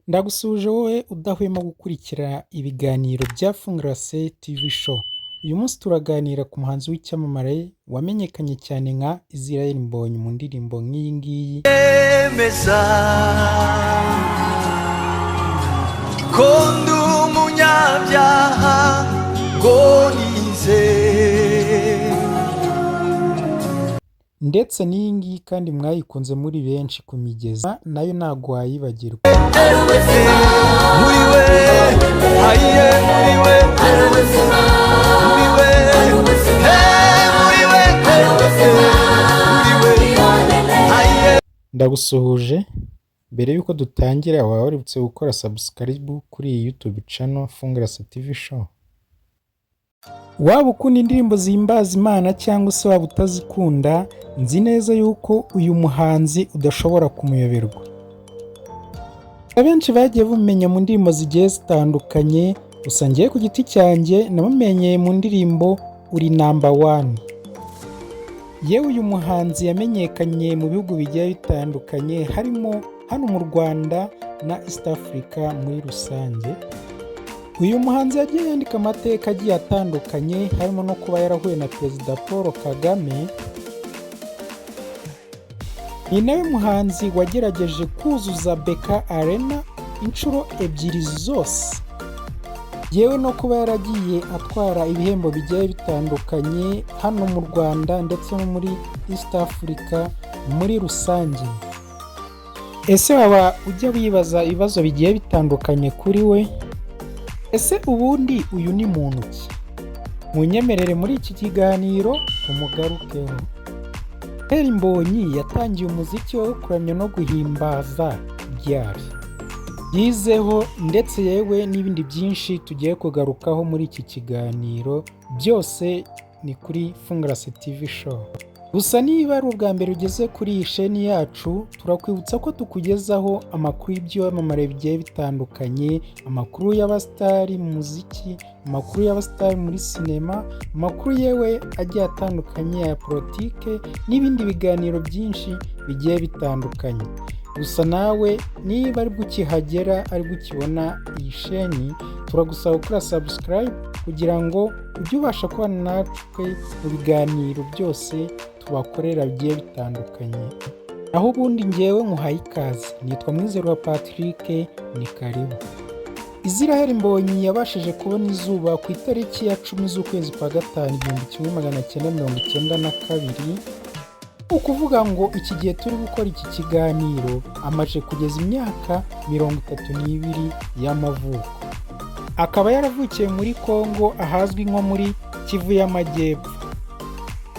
Ndagusuje wowe udahwema gukurikira ibiganiro bya Fungrase TV show. Uyu munsi turaganira ku muhanzi w'icyamamare wamenyekanye cyane nka Israel Mbonyi mu ndirimbo nk'iyi ngiyi. Emeza kondu umunyabyaha ngo nize. Ndetse n'iyi ngiyi kandi mwayikunze muri benshi ku migezi nayo ntago wayibagirwa. Muri we haye muri we muri we haye. Ndagusuhuje. Mbere yuko dutangira waba waributse gukora subscribe kuri iyi YouTube channel Fungrase TV show. Waba ukunda indirimbo zihimbaza Imana cyangwa se waba utazikunda, nzi neza yuko uyu muhanzi udashobora kumuyoberwa. Abenshi bagiye bumenya mu ndirimbo zigiye zitandukanye, gusa ngiye ku giti cyanjye namumenyeye mu ndirimbo uri number 1. Yewe uyu muhanzi yamenyekanye mu bihugu bigiye bitandukanye harimo hano mu Rwanda na East Africa muri rusange. Uyu muhanzi yagiye yandika amateka agiye atandukanye harimo no kuba yarahuye na Perezida Paul Kagame. Ni nawe muhanzi wagerageje kuzuza Beka Arena inshuro ebyiri zose. Yewe no kuba yaragiye atwara ibihembo bigiye bitandukanye hano mu Rwanda ndetse no muri East Africa muri rusange. Ese waba ujya wibaza ibibazo bigiye bitandukanye kuri we? Ese ubundi uyu ni muntu ki? Munyemerere muri iki kiganiro umugarukeho. Israel Mbonyi yatangiye umuziki wo kuramya no guhimbaza ryari. Yizeho ndetse yewe n'ibindi byinshi tugiye kugarukaho muri iki kiganiro, byose ni kuri Fungrase TV show. Gusa niba ari ubwa mbere ugeze kuri iyi sheni yacu, turakwibutsa ko tukugezaho amakuru y'ibyamamare bigiye bitandukanye, amakuru y'abasitari mu muziki, amakuru y'abasitari muri sinema, amakuru yewe agiye atandukanye ya politike n'ibindi biganiro byinshi bigiye bitandukanye. Gusa nawe niba ari ukihagera ari ukibona iyi sheni, turagusaba gukora subscribe kugira ngo ujye ubasha kubana natwe mu biganiro byose tubakorera bigiye bitandukanye. Aho ubundi ngewe nkuhaye ikaze, nitwa Mwizerwa Patrick, ni karibu. Israel Mbonyi yabashije kubona izuba ku itariki ya 10 z'ukwezi kwa gatanu 1992. Ukuvuga ngo iki gihe turi gukora iki kiganiro amaje kugeza imyaka 32 y'amavuko. Akaba yaravukiye muri Kongo ahazwi nko muri Kivu y'Amajyepfo.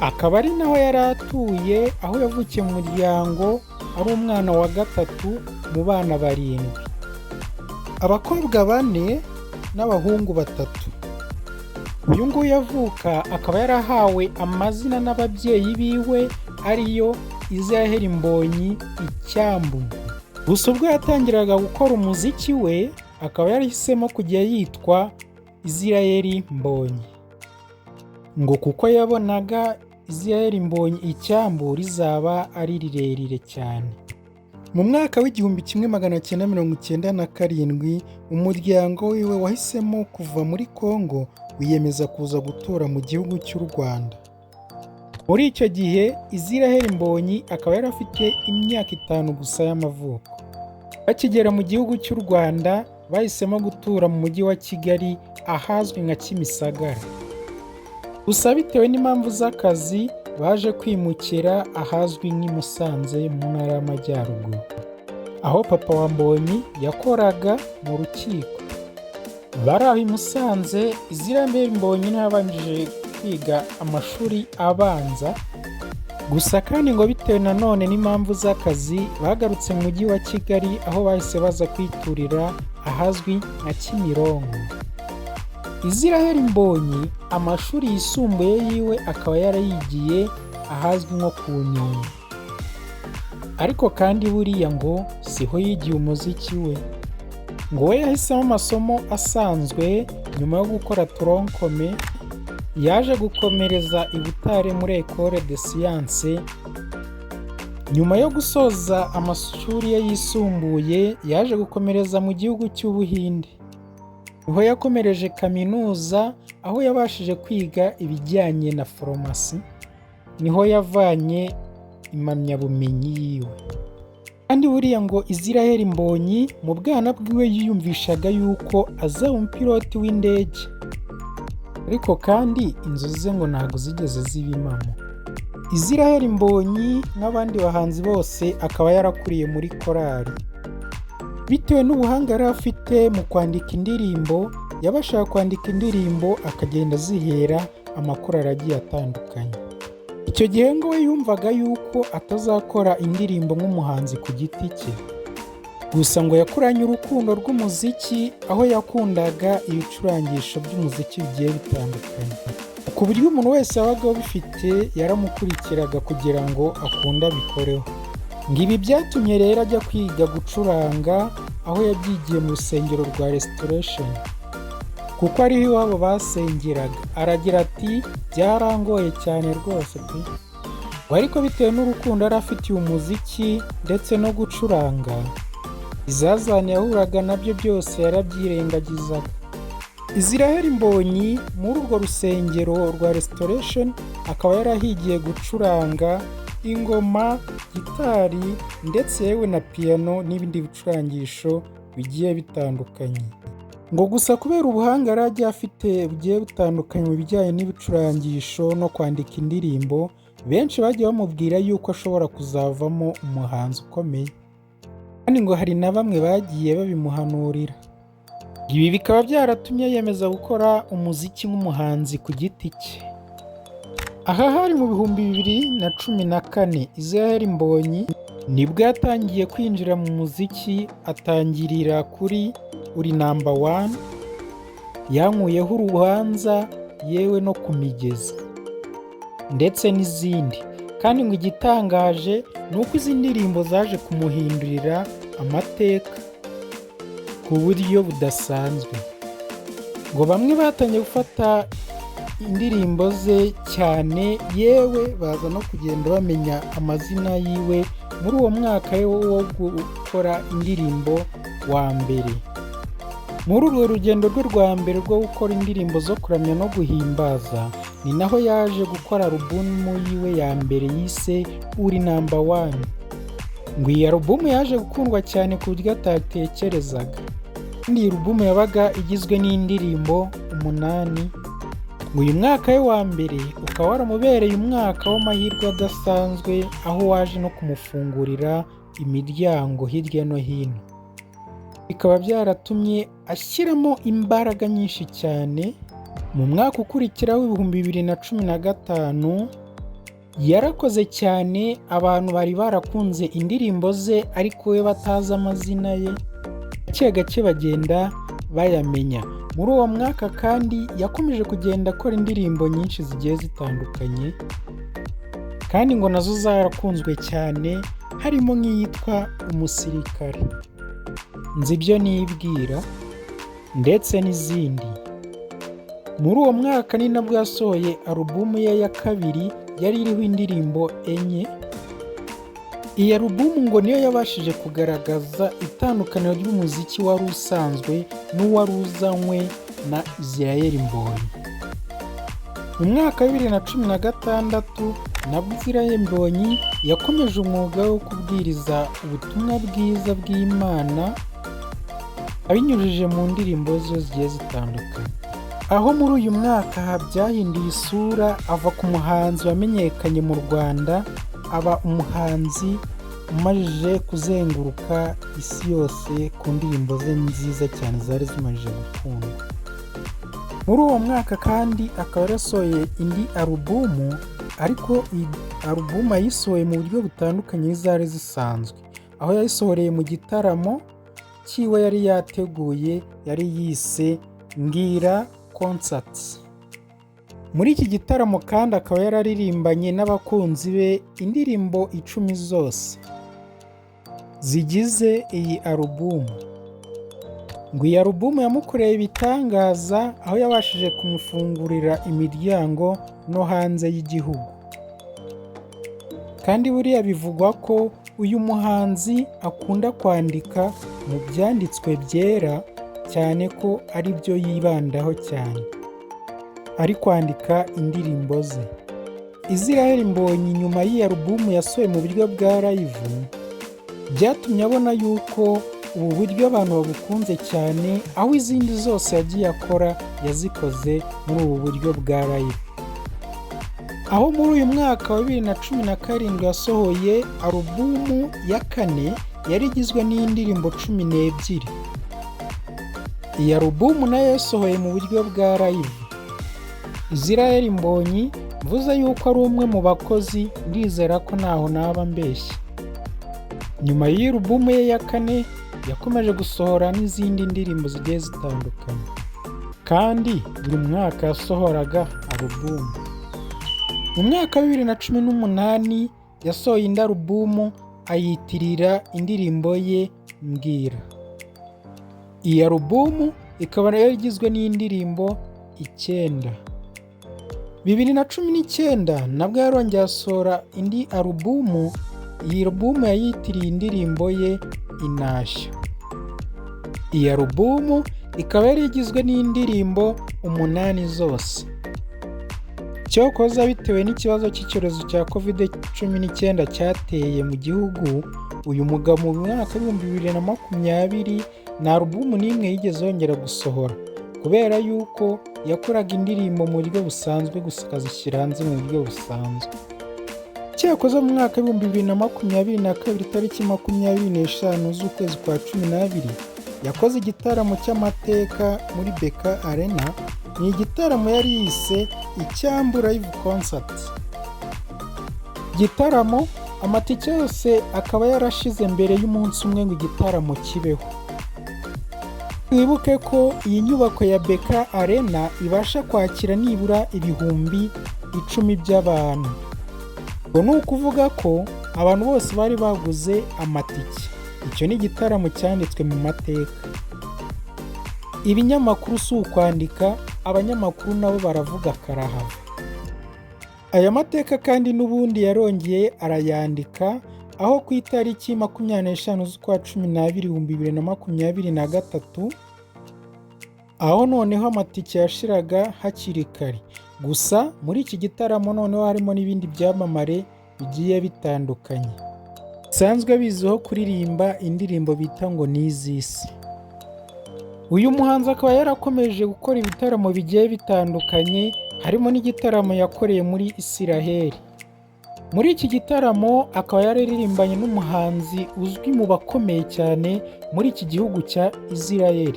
Akaba ari naho yari atuye, aho yavukiye mu muryango ari umwana wa gatatu mu bana 7. Abakobwa 4 n'abahungu 3. Uyu nguyu yavuka akaba yarahawe amazina n'ababyeyi biwe ariyo Israel Mbonyi Icyambu. Gusa ubwo yatangiraga gukora umuziki we akaba yarahisemo kujya yitwa Israel Mbonyi, ngo kuko yabonaga Israel Mbonyi Icyambu rizaba ari rirerire cyane. Mu mwaka w'1997 umuryango wiwe wahisemo kuva muri Kongo wiyemeza kuza gutura mu gihugu cy'u Rwanda. Muri icyo gihe Israel Mbonyi akaba yarafite imyaka 5 gusa y'amavuko. Bakigera mu gihugu cy'u Rwanda bahisemo gutura mu mujyi wa Kigali ahazwi nka Kimisagara. Gusa bitewe n'impamvu z'akazi baje kwimukira ahazwi nk'i Musanze mu ntara y'Amajyaruguru, aho papa wa Mbonyi yakoraga mu rukiko. Bari aho i Musanze, Israel Mbonyi ntabanje kwiga amashuri abanza. Gusa kandi ngo bitewe nanone n'impamvu z'akazi bagarutse mu mujyi wa Kigali, aho bahise baza kwiturira ahazwi nka Kimironko. Israel Mbonyi amashuri yisumbuye yiwe akaba yarayigiye ahazwi nko ku Nyundo. Ariko kandi buriya ngo siho yigiye umuziki we. Ngo we yahisemo amasomo asanzwe. Nyuma yo gukora toronkome yaje gukomereza i Butare muri École de Sciences Nyuma yo gusoza amashuri ye yisumbuye yaje gukomereza mu gihugu cy'Ubuhinde. Niho yakomereje kaminuza aho yabashije kwiga ibijyanye na farumasi. Niho yavanye impamyabumenyi yiwe. Kandi buriya ngo Israel Mbonyi mu bwana bwiwe yiyumvishaga yuko azaba umupiloti w'indege. Ariko kandi inzozi ze ngo ntabwo zigeze ziba impamo. Israel Mbonyi n'abandi bahanzi bose akaba yarakuriye muri korali. Bitewe n'ubuhanga yari afite mu kwandika indirimbo, yabashaka kwandika indirimbo akagenda azihera amakorali agiye atandukanye. Icyo gihe ngo we yumvaga yuko atazakora indirimbo nk'umuhanzi ku giti cye. Gusa ngo yakuranye urukundo rw'umuziki aho yakundaga ibicurangisho by'umuziki bigiye bitandukanye. Ku buryo umuntu wese wabaga abifite yaramukurikiraga kugira ngo akunde abikoreho. Ngo ibi byatumye rero ajya kwiga gucuranga aho yabyigiye mu rusengero rwa Restoration. Kuko ariho iwabo basengeraga. Aragira ati byarangoye cyane rwose pe. Ariko bitewe n'urukundo yari afitiye umuziki ndetse no gucuranga, izazane yahuraga nabyo byose yarabyirengagizaga. Israel Mbonyi muri urwo rusengero rwa Restoration akaba yarahigiye gucuranga ingoma, gitari ndetse yewe na piano n'ibindi bicurangisho bigiye bitandukanye. Ngo gusa kubera ubuhanga yari agiye afite bugiye butandukanye mu bijyanye n'ibicurangisho no kwandika indirimbo, benshi bagiye bamubwira yuko ashobora kuzavamo umuhanzi ukomeye. Kandi ngo hari na bamwe bagiye babimuhanurira. Ibi bikaba byaratumye yemeza gukora umuziki nk'umuhanzi ku giti cye. Aha hari mu 2014 Israel Mbonyi nibwo yatangiye kwinjira mu muziki, atangirira kuri uri number 1, yankuyeho urubanza yewe no ku migezi ndetse n'izindi. Kandi ngo igitangaje ni uko izi ndirimbo zaje kumuhindurira amateka ku buryo budasanzwe. Ngo bamwe batangiye gufata indirimbo ze cyane, yewe baza no kugenda bamenya amazina yiwe muri uwo mwaka wo gukora indirimbo wa mbere. Muri urwo rugendo rwe rwa mbere rwo gukora indirimbo zo kuramya no guhimbaza, ni naho yaje gukora alubumu yiwe ya mbere yise uri number 1. Ngo iyi alubumu yaje gukundwa cyane ku buryo atatekerezaga. Iyi alubumu yabaga igizwe n'indirimbo 8. Ngo uyu mwaka we wa mbere ukaba waramubereye umwaka w'amahirwe adasanzwe, aho waje no kumufungurira imiryango hirya no hino. Bikaba byaratumye ashyiramo imbaraga nyinshi cyane. Mu mwaka ukurikiraho 2015 yarakoze cyane, abantu bari barakunze indirimbo ze ariko we batazi amazina ye, gake gake bagenda bayamenya. Muri uwo mwaka kandi yakomeje kugenda akora indirimbo nyinshi zigiye zitandukanye, kandi ngo nazo zarakunzwe cyane, harimo nk'iyitwa Umusirikare, Nzi ibyo nibwira ndetse n'izindi. Muri uwo mwaka ni nabwo yasohoye alubumu ye ya kabiri yari iriho indirimbo 4. Iyi alubumu ngo niyo yabashije kugaragaza itandukaniro ry'umuziki wari usanzwe n'uwari uzanywe na Israel Mbonyi. Mu mwaka wa 2016 nabwo Israel Mbonyi yakomeje umwuga wo kubwiriza ubutumwa bwiza bw'Imana abinyujije mu ndirimbo ze zigiye zitandukanye. Aho muri uyu mwaka byahinduye isura, ava ku muhanzi wamenyekanye mu Rwanda aba umuhanzi umajije kuzenguruka isi yose ku ndirimbo ze nziza cyane zari zimajije gukundwa. Muri uwo mwaka kandi akaba yarasohoye indi alubumu, ariko iyi alubumu yayisohoye mu buryo butandukanye n'izari zisanzwe, aho yayisohoreye mu gitaramo cyiwe yari yateguye, yari yise Mbwira Concert. Muri iki gitaramo kandi akaba yararirimbanye n'abakunzi be indirimbo 10 zose zigize iyi alubumu. Ngo iyi alubumu yamukoreye ibitangaza, aho yabashije kumufungurira imiryango no hanze y'igihugu. kandi buriya bivugwa ko uyu muhanzi akunda kwandika mu byanditswe byera cyane ko ari byo yibandaho cyane ari kwandika indirimbo ze. Israel Mbonyi nyuma y'iyi alubumu yasohoye mu buryo bwa live byatumye abona yuko ubu buryo abantu babukunze cyane, aho izindi zose yagiye akora yazikoze muri ubu buryo bwa live. Aho muri uyu mwaka wa 2017 yasohoye alubumu ya 4 yari igizwe n'indirimbo 12. Iyi alubumu nayo yasohoye mu buryo bwa live. Israel Mbonyi mvuze yuko ari umwe mu bakozi, ndizera ko ntaho naba mbeshya. Nyuma y'iyi alubumu ye ya 4 yakomeje gusohora n'izindi ndirimbo zigiye zitandukanye, kandi buri mwaka yasohoraga alubumu. Mu mwaka wa 2018 yasohoye indi alubumu ayitirira indirimbo ye Mbwira. Iyi alubumu ikaba yari igizwe n'indirimbo 9. 2019 nabwo yarongeye asohora indi alubumu. Iyi alubumu yayitiriye indirimbo ye Intashyo. Iyi alubumu ikaba yari igizwe n'indirimbo 8 zose. Cyokoza bitewe n'ikibazo cy'icyorezo cya COVID-19 cyateye mu gihugu, uyu mugabo mu mwaka wa 2020 nta alubumu n'imwe yigeze yongera gusohora kubera yuko yakoraga indirimbo mu buryo busanzwe gusa akazishyira hanze mu buryo busanzwe. Cyakoze mu mwaka wa 2022 tariki 25 z'ukwezi kwa 12 yakoze igitaramo cy'amateka muri BK Arena. Ni igitaramo yari yise Icyambu Live Concert. Igitaramo amatike yose akaba yarashize mbere y'umunsi umwe ngo igitaramo kibeho. Wibuke ko iyi nyubako ya BK Arena ibasha kwakira nibura ibihumbi 10 by'abantu. Ngo ni ukuvuga ko abantu bose bari baguze amatike. Icyo ni igitaramo cyanditswe mu mateka. Ibinyamakuru si ukwandika, abanyamakuru nabo baravuga karahava. Aya mateka kandi n'ubundi yarongeye arayandika, aho ku itariki 25 z'ukwa 12 2023 aho noneho amatike yashiraga hakiri kare. Gusa muri iki gitaramo noneho harimo n'ibindi byamamare bigiye bitandukanye sanzwe biziho kuririmba indirimbo bita ngo n'izisi. Uyu muhanzi akaba yarakomeje gukora ibitaramo bigiye bitandukanye, harimo n'igitaramo yakoreye muri Israel. Muri iki gitaramo akaba yaririmbanye n'umuhanzi uzwi mu bakomeye cyane muri iki gihugu cya Israel.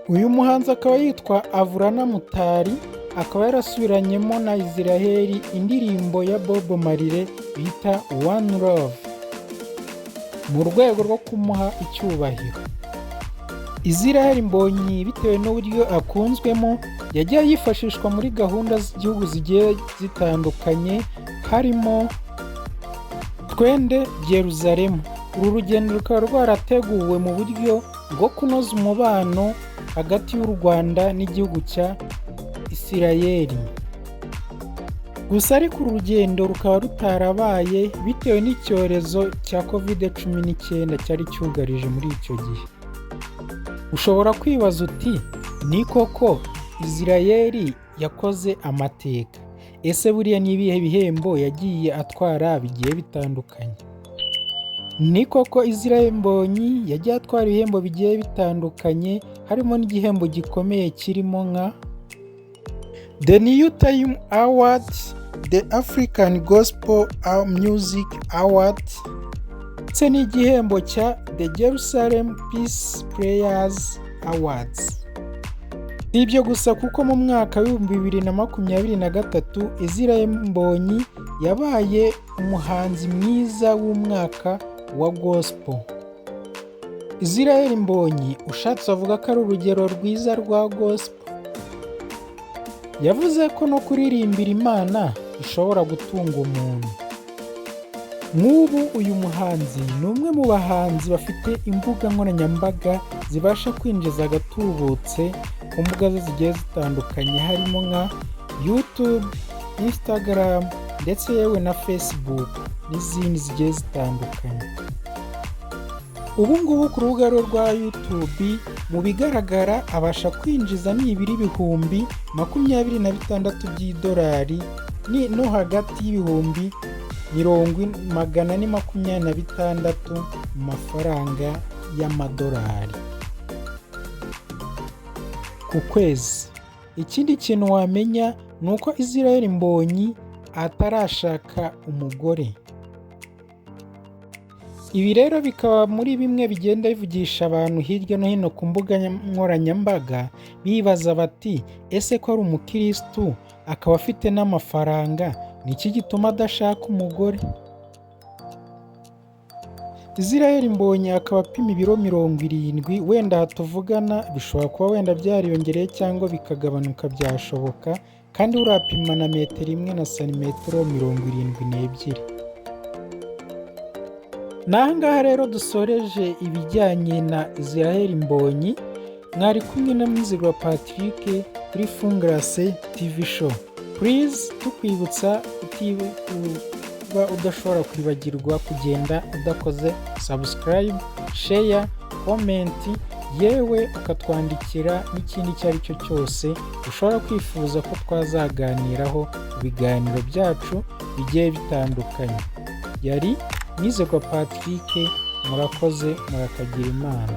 Uyu muhanzi akaba yitwa Avrana Mutari, akaba yarasubiranyemo na Israel indirimbo ya Bob Marley bita One Love mu rwego rwo kumuha icyubahiro. Israel Mbonyi bitewe n'uburyo akunzwemo yagiye yifashishwa muri gahunda z'igihugu zigiye zitandukanye, harimo Twende Jerusalem. Uru rugendo rukaba rwarateguwe mu buryo bwo kunoza umubano hagati y'u Rwanda n'igihugu cya Isirayeli. Gusa ariko uru rugendo rukaba rutarabaye bitewe n'icyorezo cya COVID-19 cyari cyugarije muri icyo gihe. Ushobora kwibaza uti ni koko Isirayeli yakoze amateka? Ese buriya ni ibihe bihembo yagiye atwara bigiye bitandukanye? Ni koko Israel Mbonyi yagiye atwara ibihembo bigiye bitandukanye, harimo n'igihembo gikomeye kirimo nka The New Time Award, The African Gospel Music Award, ndetse n'igihembo cya The Jerusalem Peace Prayers Awards. Si ibyo gusa kuko mu mwaka wa 2023 Israel Mbonyi yabaye umuhanzi mwiza w'umwaka wa gospel. Israel Mbonyi ushatse avuga ko ari urugero rwiza rwa gospel. Yavuze ko no kuririmbira Imana bishobora gutunga umuntu. Nk'ubu uyu muhanzi ni umwe mu bahanzi bafite imbuga nkoranyambaga zibasha kwinjiza agatubutse ku mbuga ze zigiye zitandukanye, harimo nka YouTube, Instagram, ndetse yewe na Facebook n'izindi zigiye zitandukanye. Ubu ngubu ku rubuga rwa YouTube mu bigaragara abasha kwinjiza nibura ibihumbi 26 by'idolari no hagati y'ibihumbi 426 mu mafaranga y'amadolari ku kwezi. Ikindi kintu wamenya ni uko Israel Mbonyi atarashaka umugore. Ibi rero bikaba muri bimwe bigenda bivugisha abantu hirya no hino ku mbuga nkoranyambaga, bibaza bati ese ko ari umukirisitu akaba afite n'amafaranga, ni iki gituma adashaka umugore? Israel Mbonyi akaba apima ibiro 70, wenda tuvugana bishobora kuba wenda byariyongereye cyangwa bikagabanuka byashoboka, kandi urapima na metero 1 na santimetero 72. Nahangaha rero dusoreje ibijyanye na Israel Mbonyi. Mwari kumwe na Mwizerwa Patrick kuri Fungrase TV show. Please tukwibutsa kuba udashobora kwibagirwa kugenda udakoze subscribe, share, comment, yewe ukatwandikira n'ikindi icyo ari cyo cyose ushobora kwifuza ko twazaganiraho ibiganiro byacu bigiye bitandukanye. Yari Mwizerwa Patrick, murakoze, murakagira Imana.